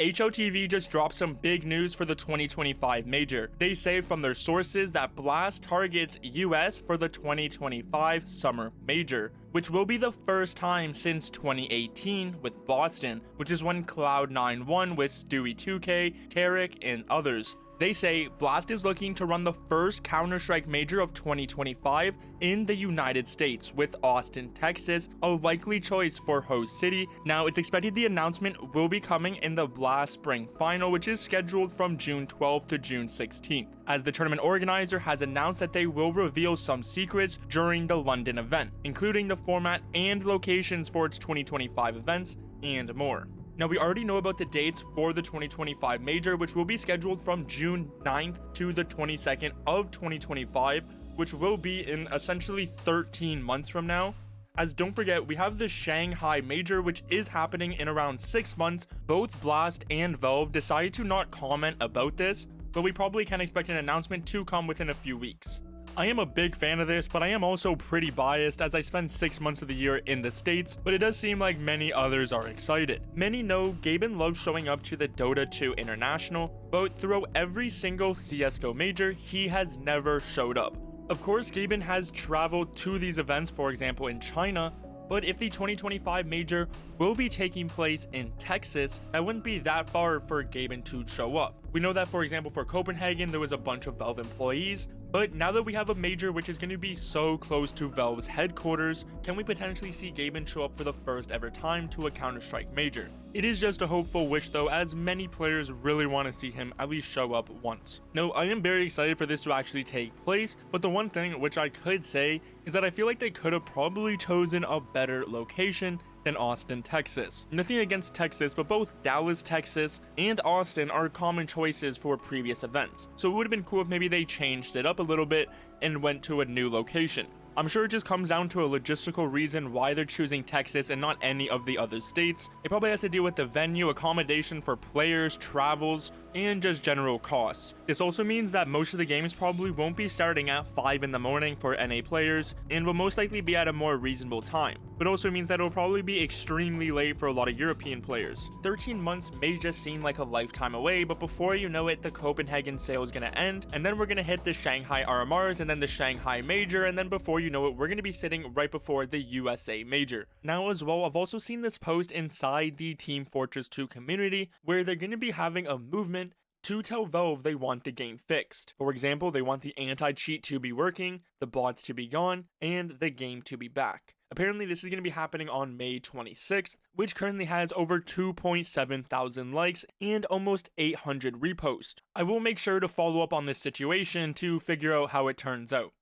HOTV just dropped some big news for the 2025 major. They say from their sources that Blast targets US for the 2025 summer major, which will be the first time since 2018 with Boston, which is when Cloud9 won with Stewie 2K, Tarek, and others. They say Blast is looking to run the first Counter-Strike major of 2025 in the United States, with Austin, Texas, a likely choice for host city. Now, it's expected the announcement will be coming in the Blast Spring Final, which is scheduled from June 12th to June 16th, as the tournament organizer has announced that they will reveal some secrets during the London event, including the format and locations for its 2025 events, and more. Now, we already know about the dates for the 2025 major, which will be scheduled from June 9th to the 22nd of 2025, which will be in essentially 13 months from now. As don't forget, we have the Shanghai major, which is happening in around 6 months. Both Blast and Valve decided to not comment about this, but we probably can expect an announcement to come within a few weeks. I am a big fan of this, but I am also pretty biased as I spend 6 months of the year in the States, but it does seem like many others are excited. Many know Gaben loves showing up to the Dota 2 International, but throughout every single CSGO major, he has never showed up. Of course, Gaben has traveled to these events, for example in China, but if the 2025 major will be taking place in Texas, that wouldn't be that far for Gaben to show up. We know that, for example, for Copenhagen, there was a bunch of Valve employees, but now that we have a major which is going to be so close to Valve's headquarters, can we potentially see Gaben show up for the first ever time to a Counter-Strike major? It is just a hopeful wish though, as many players really want to see him at least show up once. No, I am very excited for this to actually take place, but the one thing which I could say is that I feel like they could have probably chosen a better location than Austin, Texas. Nothing against Texas, but both Dallas, Texas and Austin are common choices for previous events. So it would have been cool if maybe they changed it up a little bit and went to a new location. I'm sure it just comes down to a logistical reason why they're choosing Texas and not any of the other states. It probably has to do with the venue, accommodation for players, travels, and just general costs. This also means that most of the games probably won't be starting at 5 in the morning for NA players and will most likely be at a more reasonable time. But also means that it'll probably be extremely late for a lot of European players. 13 months may just seem like a lifetime away, but before you know it, the Copenhagen sale is going to end, and then we're going to hit the Shanghai RMRs and then the Shanghai major, and then before you know it, we're going to be sitting right before the USA major. Now as well, I've also seen this post inside the Team Fortress 2 community where they're going to be having a movement to tell Valve they want the game fixed. For example, they want the anti-cheat to be working, the bots to be gone, and the game to be back. Apparently this is going to be happening on May 26th, which currently has over 2.7 thousand likes and almost 800 reposts. I will make sure to follow up on this situation to figure out how it turns out.